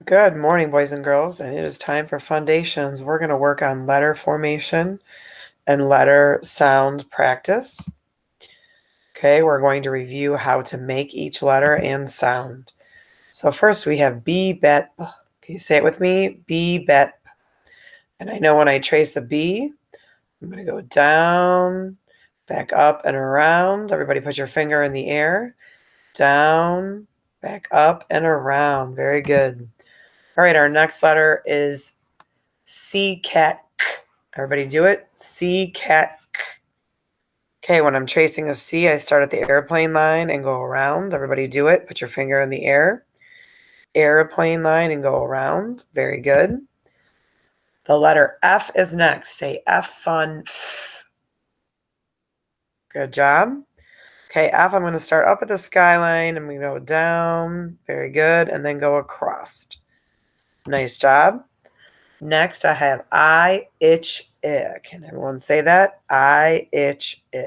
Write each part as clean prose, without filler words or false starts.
Good morning, boys and girls, and it is time for Fundations. We're going to work on letter formation and letter sound practice. Okay, we're going to review how to make each letter and sound. So first we have B, bet. Can you say it with me? B, bet. And I know when I trace a B, I'm going to go down, back up and around. Everybody put your finger in the air. Down, back up and around. Very good. All right, our next letter is C, cat, k. Everybody do it. C, cat, k. Okay, when I'm tracing a C, I start at the airplane line and go around. Everybody do it. Put your finger in the air. Airplane line and go around. Very good. The letter F is next. Say F, fun, f. Good job. Okay, F, I'm going to start up at the skyline. I'm going to go down. Very good. And then go across. Nice job. Next, I have I, itch, I. Can everyone say that? I, itch, I.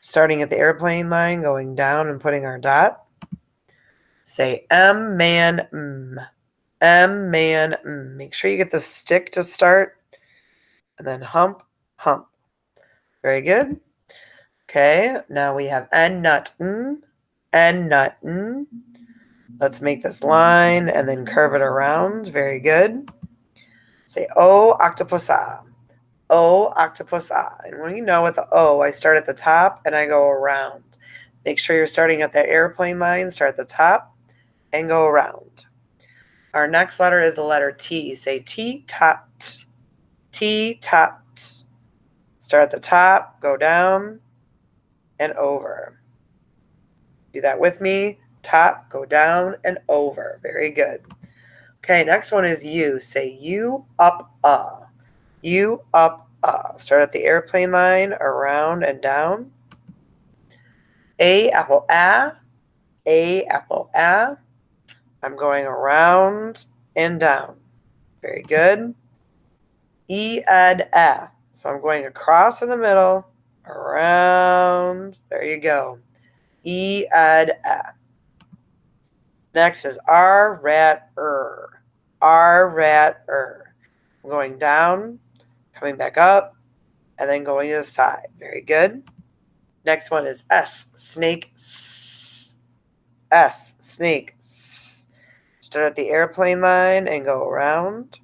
Starting at the airplane line, going down and putting our dot. Say M, man, m. M, man, m. Make sure you get the stick to start. And then hump, hump. Very good. Okay, now we have N, nut, n. N, nut, n. Let's make this line and then curve it around. Very good. Say O, octopus, ah. O, octopus, ah. And when you know with the O, I start at the top and I go around. Make sure you're starting at that airplane line. Start at the top and go around. Our next letter is the letter T. Say T, top, t. T, top, t. Start at the top, go down and over. Do that with me. Top, go down and over. Very good. Okay, next one is U. Say U, up, U, up, Start at the airplane line, around and down. A, apple, A. A, apple, A. I'm going around and down. Very good. E, ed, A. So I'm going across in the middle, around. There you go. E, ed, A. Next is R, rat, R, rat, I'm going down, coming back up, and then going to the side. Very good. Next one is S, snake, S. S, snake, S. Start at the airplane line and go around.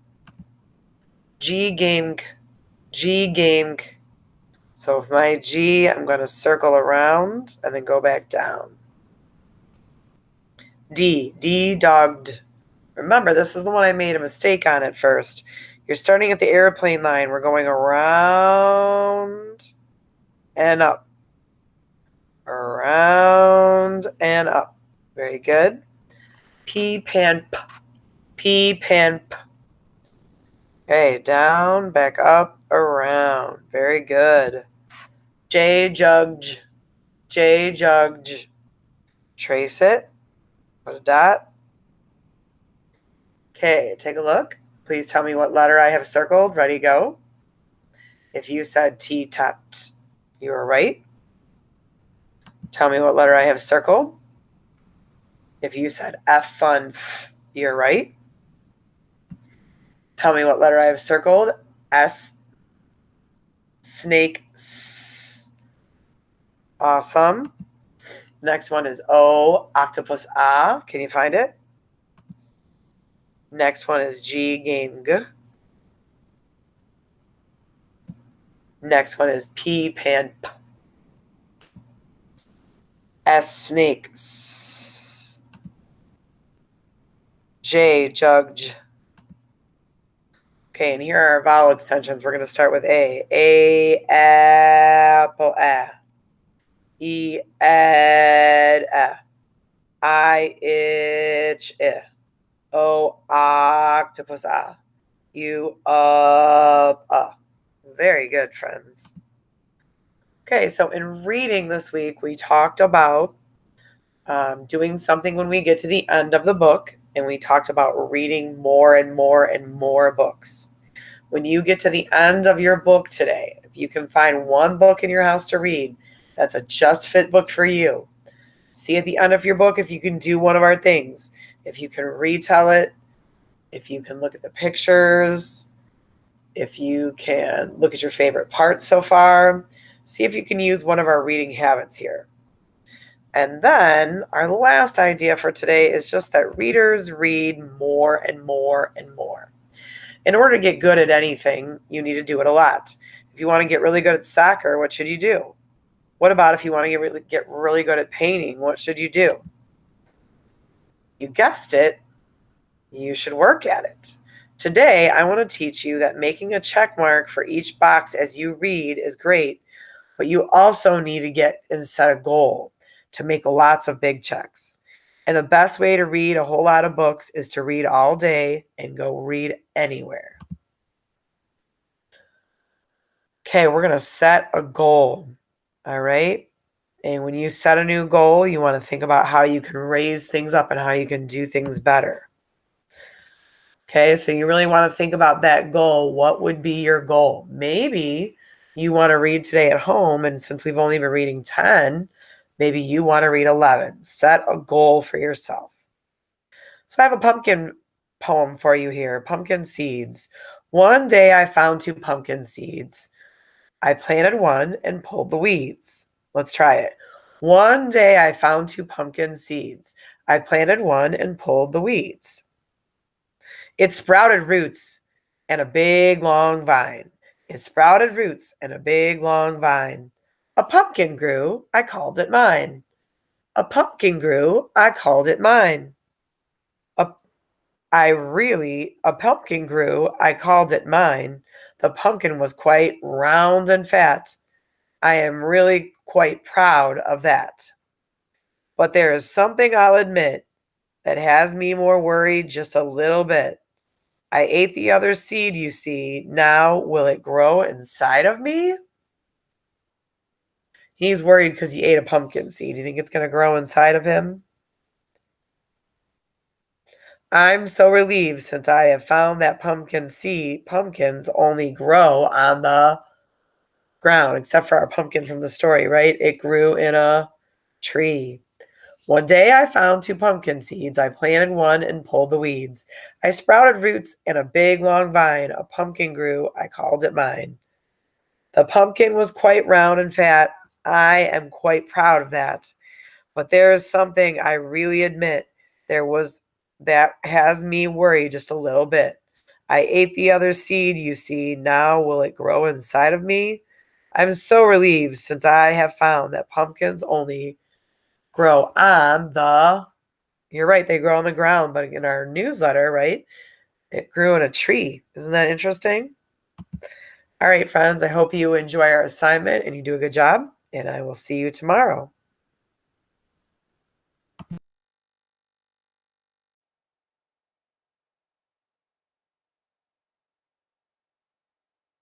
G, game, G, game. So with my G, I'm going to circle around and then go back down. D, D, dogged. Remember, this is the one I made a mistake on at first. You're starting at the airplane line. We're going around and up. Around and up. Very good. P, pan, p. P, pan, p. Okay, down, back up, around. Very good. J, judge. J, judge. Trace it. Put a dot. Okay, take a look. Please tell me what letter I have circled. Ready, go. If you said T, tapped, you were right. Tell me what letter I have circled. If you said F, fun, f, you're right. Tell me what letter I have circled. S, snake, S. Awesome. Next one is O, octopus, A. Can you find it? Next one is G, game, G. Next one is P, pan, P. S, snake, S. J, judge. Okay, and here are our vowel extensions. We're going to start with A. A, apple, A. E, ed, A. I, itch, I. O, octopus, A. U, up, A. Very good, friends. Okay, so in reading this week, we talked about doing something when we get to the end of the book, and we talked about reading more and more and more books. When you get to the end of your book today, if you can find one book in your house to read, that's a just fit book for you. See at the end of your book if you can do one of our things. If you can retell it, if you can look at the pictures, if you can look at your favorite parts so far, see if you can use one of our reading habits here. And then our last idea for today is just that readers read more and more and more. In order to get good at anything, you need to do it a lot. If you want to get really good at soccer, what should you do? What about if you want to get really good at painting? What should you do? You guessed it, you should work at it. Today, I want to teach you that making a check mark for each box as you read is great, but you also need to get and set a goal to make lots of big checks. And the best way to read a whole lot of books is to read all day and go read anywhere. Okay, we're going to set a goal. All right. And when you set a new goal, you want to think about how you can raise things up and how you can do things better. Okay, so you really want to think about that goal. What would be your goal? Maybe you want to read today at home, and since we've only been reading 10, maybe you want to read 11. Set a goal for yourself. So I have a pumpkin poem for you here, Pumpkin Seeds. One day I found 2 pumpkin seeds. I planted one and pulled the weeds. Let's try it. One day I found 2 pumpkin seeds. I planted one and pulled the weeds. It sprouted roots and a big long vine. It sprouted roots and a big long vine. A pumpkin grew, I called it mine. A pumpkin grew, I called it mine. A pumpkin grew, I called it mine. The pumpkin was quite round and fat. I am really quite proud of that. But there is something I'll admit that has me more worried just a little bit. I ate the other seed, you see. Now will it grow inside of me? He's worried because he ate a pumpkin seed. Do you think it's going to grow inside of him? I'm so relieved since I have found that pumpkins only grow on the ground, except for our pumpkin from the story, right? It grew in a tree. One day I found 2 pumpkin seeds. I planted one and pulled the weeds. I sprouted roots and a big long vine. A pumpkin grew. I called it mine. The pumpkin was quite round and fat. I am quite proud of that. But there is something I really admit that has me worried just a little bit. I ate the other seed, you see. Now will it grow inside of me? I'm so relieved since I have found that pumpkins only grow on the, you're right, they grow on the ground, but in our newsletter, right, it grew in a tree. Isn't that interesting? All right, friends, I hope you enjoy our assignment and you do a good job, and I will see you tomorrow.